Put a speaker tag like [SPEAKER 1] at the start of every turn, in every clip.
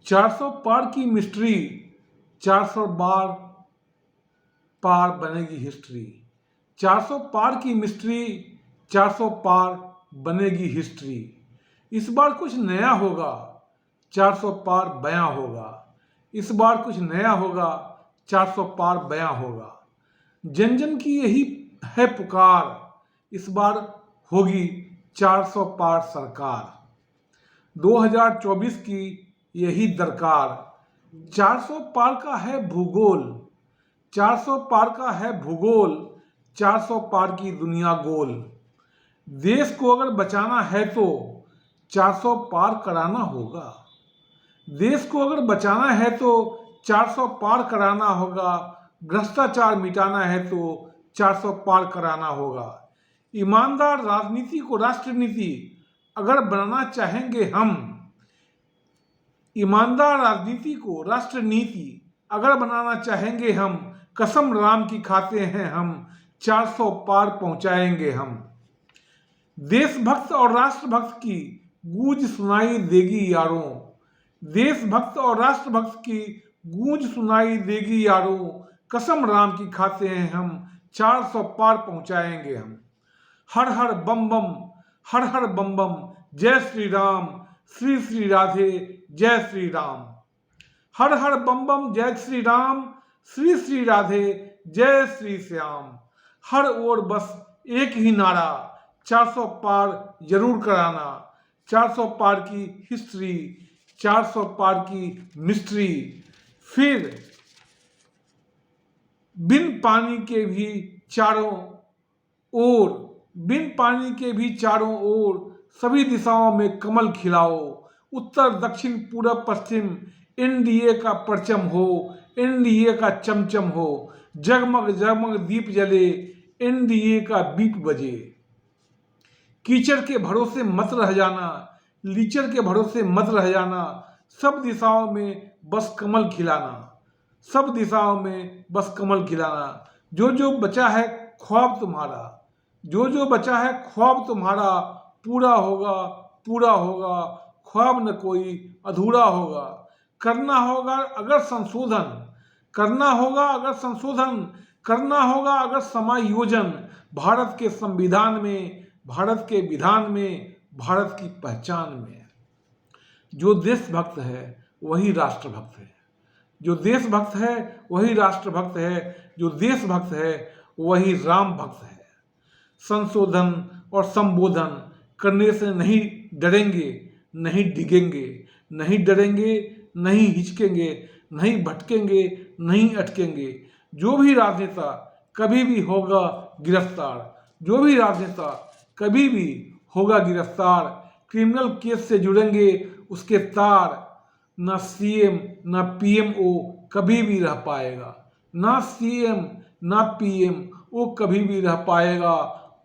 [SPEAKER 1] 400 पार की मिस्ट्री, 400 बार पार बनेगी हिस्ट्री। 400 पार की मिस्ट्री, 400 पार बनेगी हिस्ट्री। इस बार कुछ नया होगा, 400 पार बयां होगा। इस बार कुछ नया होगा, 400 पार बयां होगा। जन जन की यही है पुकार, इस बार होगी 400 पार सरकार। 2024 की यही दरकार, 400 पार का है भूगोल, 400 पार का है भूगोल, 400 पार की दुनिया गोल। देश को अगर बचाना है तो 400 पार कराना होगा। देश को अगर बचाना है तो 400 पार कराना होगा। भ्रष्टाचार मिटाना है तो 400 पार कराना होगा। ईमानदार राजनीति को राष्ट्रनीति अगर बनाना चाहेंगे हम, ईमानदार राजनीति को राष्ट्रनीति अगर बनाना चाहेंगे हम, कसम राम की खाते हैं हम, 400 पार पहुंचाएंगे हम। देशभक्त और राष्ट्रभक्त की गूंज सुनाई देगी यारों, देशभक्त और राष्ट्रभक्त की गूंज सुनाई देगी यारों, कसम राम की खाते हैं हम, 400 पार पहुंचाएंगे हम। हर हर बम बम, हर हर बम बम, जय श्री राम, श्री श्री राधे, जय श्री राम। हर हर बम बम, जय श्री राम, श्री श्री राधे, जय श्री श्याम। हर ओर बस एक ही नारा, 400 पार जरूर कराना। 400 पार की हिस्ट्री, 400 पार की मिस्ट्री। फिर बिन पानी के भी चारों ओर, बिन पानी के भी चारों ओर, सभी दिशाओं में कमल खिलाओ। उत्तर दक्षिण पूरब पश्चिम, एनडीए का परचम हो, एनडीए का चमचम हो। जगमग जगमग दीप जले, एनडीए का बीप बजे। कीचड़ के भरोसे मत रह जाना, लीचड़ के भरोसे मत रह जाना। सब दिशाओं में बस कमल खिलाना, सब दिशाओं में बस कमल खिलाना। जो जो बचा है ख्वाब तुम्हारा, जो जो बचा है ख्वाब तुम्हारा, पूरा होगा, पूरा होगा, ख्वाब न कोई अधूरा होगा। करना होगा अगर संशोधन, करना होगा अगर संशोधन, करना होगा अगर समायोजन, भारत के संविधान में, भारत के विधान में, भारत की पहचान में। जो देशभक्त है वही राष्ट्रभक्त है, जो देशभक्त है वही राष्ट्रभक्त है, जो देशभक्त है वही राम भक्त है। संशोधन और संबोधन करने से नहीं डरेंगे, नहीं डिगेंगे, नहीं डरेंगे, नहीं हिचकेंगे, नहीं भटकेंगे, नहीं अटकेंगे। जो भी राजनेता कभी भी होगा गिरफ्तार, जो भी राजनेता कभी भी होगा गिरफ्तार, क्रिमिनल केस से जुड़ेंगे उसके तार। ना सीएम ना पीएमओ कभी भी रह पाएगा, ना सीएम ना पीएम वो कभी भी रह पाएगा।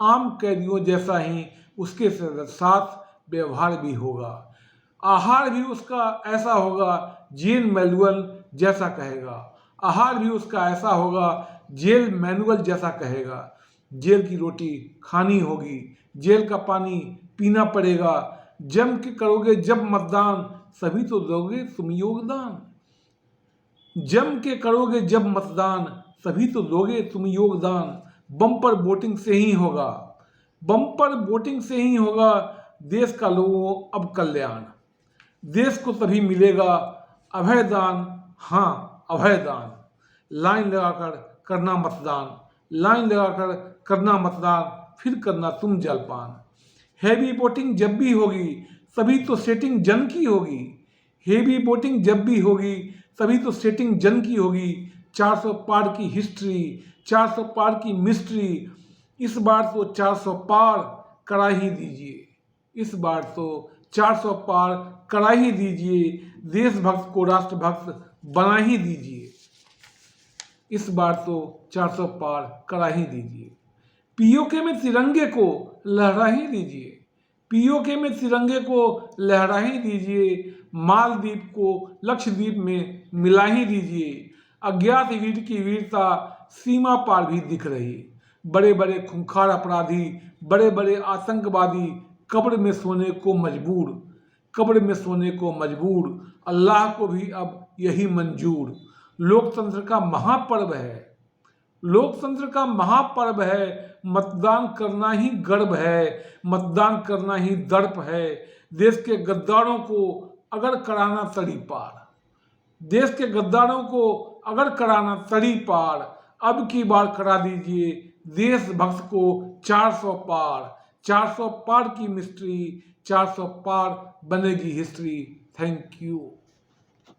[SPEAKER 1] आम कैदियों जैसा ही उसके साथ व्यवहार भी होगा, आहार भी उसका ऐसा होगा जेल मैनुअल जैसा कहेगा, आहार भी उसका ऐसा होगा जेल मैनुअल जैसा कहेगा। जेल की रोटी खानी होगी, जेल का पानी पीना पड़ेगा। जम के करोगे जब मतदान, सभी तो दोगे तुम योगदान। जम के करोगे जब मतदान, सभी तो दोगे तुम योगदान। बम्पर वोटिंग से ही होगा, बम्पर वोटिंग से ही होगा देश का लोगों अब कल्याण। देश को तभी मिलेगा अभय दान, हाँ अभय दान। लाइन लगाकर करना मतदान, लाइन लगाकर करना मतदान, फिर करना तुम जलपान। हैवी वोटिंग जब भी होगी तभी तो सेटिंग जन की होगी, हेवी वोटिंग जब भी होगी तभी तो सेटिंग जन की होगी। 400 पार की हिस्ट्री, 400 पार की मिस्ट्री। इस बार तो 400 पार करा ही दीजिए, इस बार तो 400 पार करा ही दीजिए। देशभक्त को राष्ट्रभक्त बना ही दीजिए, इस बार तो 400 पार करा ही दीजिए। पीओके में तिरंगे को लहरा ही दीजिए, पीओके में तिरंगे को लहरा ही दीजिए। मालदीप को लक्षद्वीप में मिला ही दीजिए। अज्ञात वीर की वीरता सीमा पार भी दिख रही। बड़े बड़े खूंखार अपराधी, बड़े बड़े आतंकवादी कब्र में सोने को मजबूर। कब्र में सोने को मजबूर, अल्लाह को भी अब यही मंजूर। लोकतंत्र का महापर्व है, लोकतंत्र का महापर्व है, मतदान करना ही गर्व है, मतदान करना ही दर्प है। देश के गद्दारों को अगर कराना तड़ी पार, देश के गद्दारों को अगर कराना तड़ी पार, अब की बार करा दीजिए देशभक्त को 400 पार। 400 पार की मिस्ट्री, 400 पार बनेगी हिस्ट्री। Thank you.